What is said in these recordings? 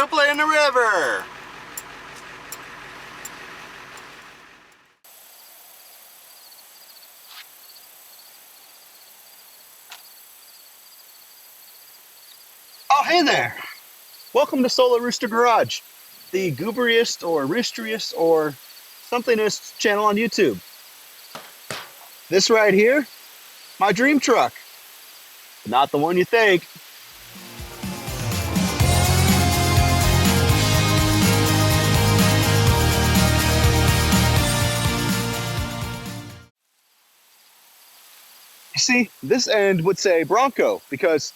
Go play in the river! Oh, hey there! Welcome to Solar Rooster Garage, the gooberiest or roosteriest or somethingest channel on YouTube. This right here, my dream truck. Not the one you think. You see, this end would say Bronco because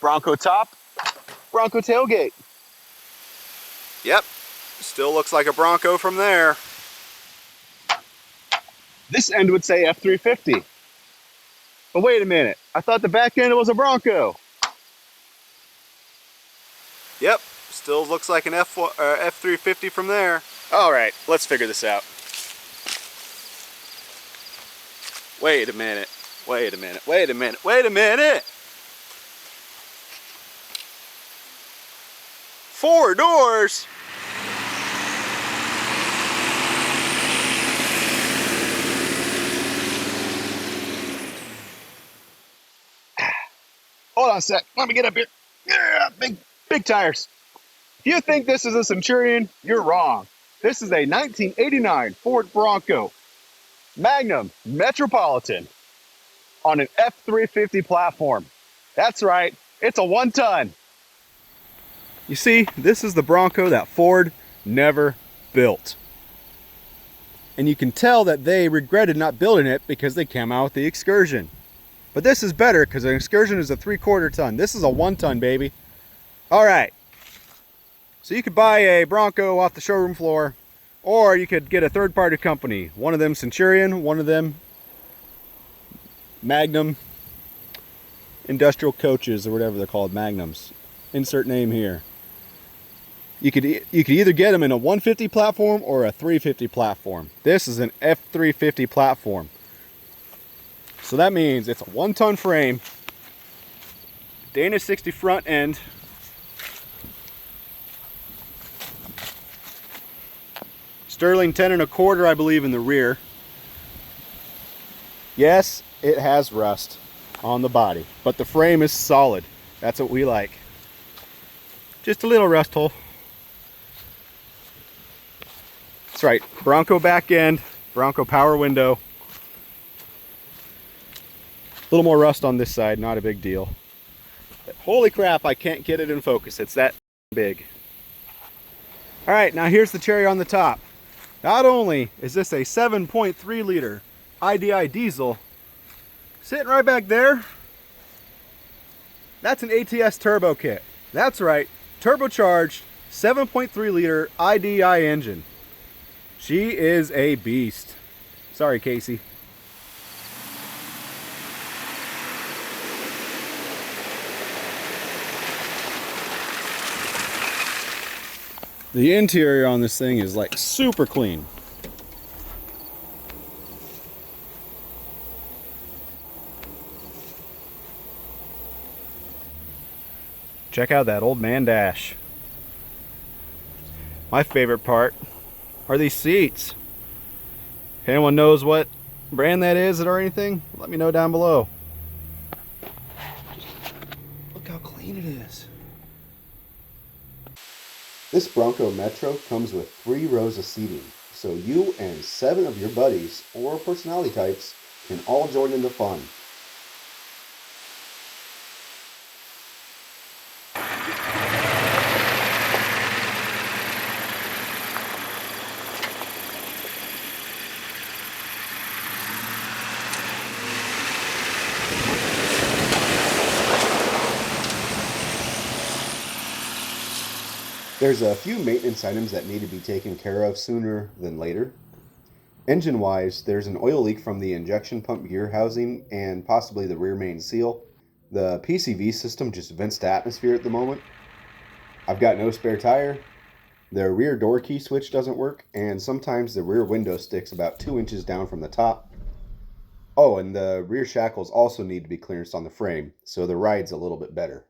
Bronco top, Bronco tailgate. Yep, still looks like a Bronco from there. This end would say F350. But wait a minute, I thought the back end was a Bronco. Yep, still looks like an F350 from there. All right, let's figure this out. Wait a minute, wait a minute, wait a minute, wait a minute! 4 doors? Hold on a sec, let me get up here. Yeah, big tires. If you think this is a Centurion, you're wrong. This is a 1989 Ford Bronco Magnum Metropolitan on an F350 platform. That's right, it's a 1-ton. You see, this is the Bronco that Ford never built. And you can tell that they regretted not building it because they came out with the Excursion. But this is better because an Excursion is a 3/4 ton. This is a 1-ton, baby. All right. So you could buy a Bronco off the showroom floor, or you could get a third-party company. One of them Centurion, one of them Magnum Industrial Coaches, or whatever they're called, Magnums. Insert name here. You could either get them in a 150 platform or a 350 platform. This is an F350 platform. So that means it's a 1-ton frame, Dana 60 front end, Sterling 10 1/4, I believe, in the rear. Yes, it has rust on the body, but the frame is solid. That's what we like. Just a little rust hole. That's right, Bronco back end, Bronco power window. A little more rust on this side, not a big deal. But holy crap, I can't get it in focus. It's that big. All right, now here's the cherry on the top. Not only is this a 7.3 liter IDI diesel, sitting right back there, that's an ATS turbo kit. That's right, turbocharged 7.3 liter IDI engine. She is a beast. Sorry, Casey. The interior on this thing is like super clean. Check out that old man dash. My favorite part are these seats. If anyone knows what brand that is or anything, let me know down below. Look how clean it is. This Bronco Metro comes with 3 rows of seating, so you and 7 of your buddies or personality types can all join in the fun. There's a few maintenance items that need to be taken care of sooner than later. Engine-wise, there's an oil leak from the injection pump gear housing and possibly the rear main seal. The PCV system just vents to atmosphere at the moment. I've got no spare tire. The rear door key switch doesn't work, and sometimes the rear window sticks about 2 inches down from the top. Oh, and the rear shackles also need to be clearanced on the frame, so the ride's a little bit better.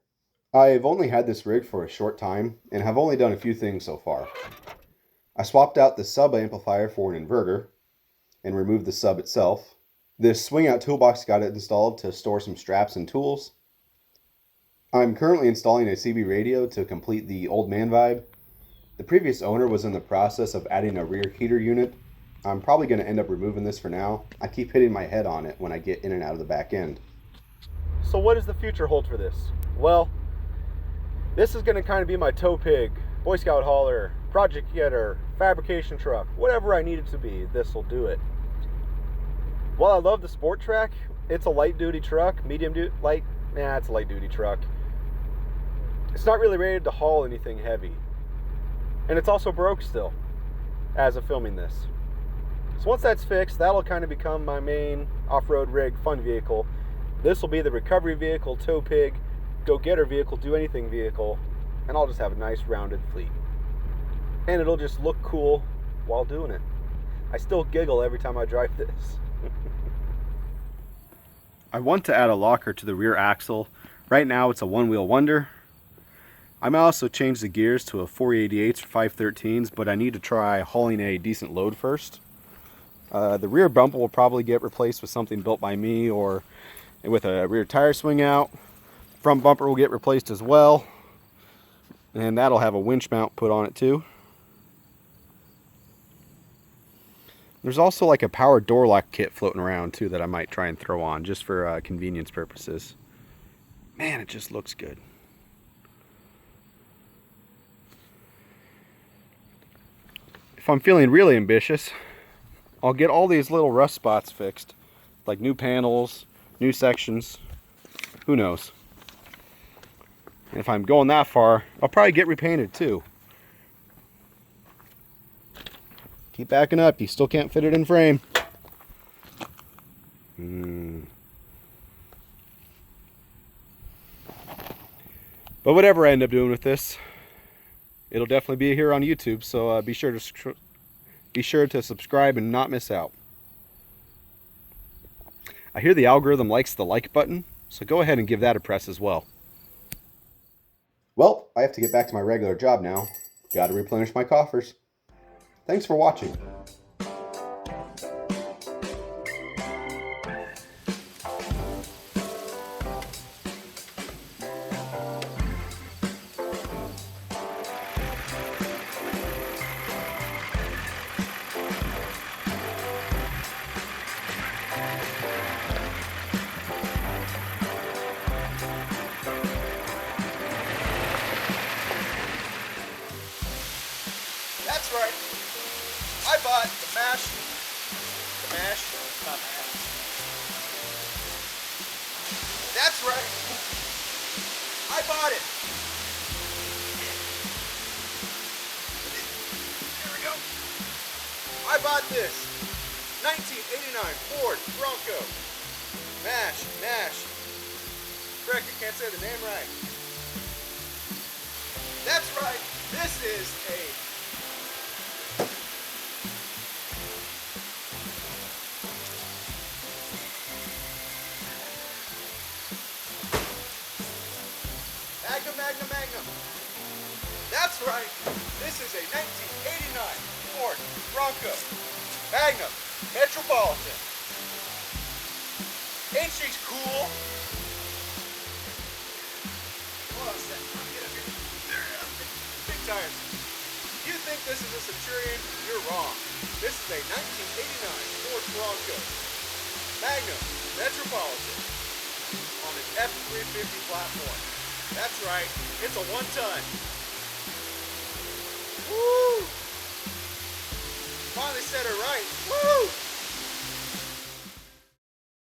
I've only had this rig for a short time and have only done a few things so far. I swapped out the sub amplifier for an inverter and removed the sub itself. This swing out toolbox got it installed to store some straps and tools. I'm currently installing a CB radio to complete the old man vibe. The previous owner was in the process of adding a rear heater unit. I'm probably going to end up removing this for now. I keep hitting my head on it when I get in and out of the back end. So what does the future hold for this? Well, this is going to kind of be my tow pig, Boy Scout hauler, project getter, fabrication truck, whatever I need it to be, this will do it. While I love the Sport Track, it's a light duty truck, it's a light duty truck. It's not really rated to haul anything heavy. And it's also broke still, as of filming this. So once that's fixed, that'll kind of become my main off-road rig fun vehicle. This will be the recovery vehicle, tow pig, go-getter vehicle, do anything vehicle, and I'll just have a nice rounded fleet. And it'll just look cool while doing it. I still giggle every time I drive this. I want to add a locker to the rear axle. Right now it's a one-wheel wonder. I might also change the gears to a 488s or 513s, but I need to try hauling a decent load first. The rear bumper will probably get replaced with something built by me or with a rear tire swing out. Front bumper will get replaced as well, and that'll have a winch mount put on it too. There's also like a power door lock kit floating around too that I might try and throw on just for convenience purposes. Man, it just looks good. If I'm feeling really ambitious, I'll get all these little rust spots fixed, like new panels, new sections, who knows. And if I'm going that far, I'll probably get repainted too. Keep backing up, you still can't fit it in frame. But whatever I end up doing with this, it'll definitely be here on YouTube, so be sure to subscribe and not miss out. I hear the algorithm likes the like button, so go ahead and give that a press as well. Well, I have to get back to my regular job now. Gotta replenish my coffers. Thanks for watching. That's right. I bought the mash. Not mash. That's right. I bought it. Here we go. I bought this 1989 Ford Bronco. Mash. Frick, I can't say the name right. That's right. This is a Magnum. That's right. This is a 1989 Ford Bronco Magnum Metropolitan. Ain't she cool? Hold on a sec. Get up here. There it is. Big tires. If you think this is a Centurion, you're wrong. This is a 1989 Ford Bronco Magnum Metropolitan on an F350 platform. That's right, it's a 1-ton. Woo! Finally said it right. Woo!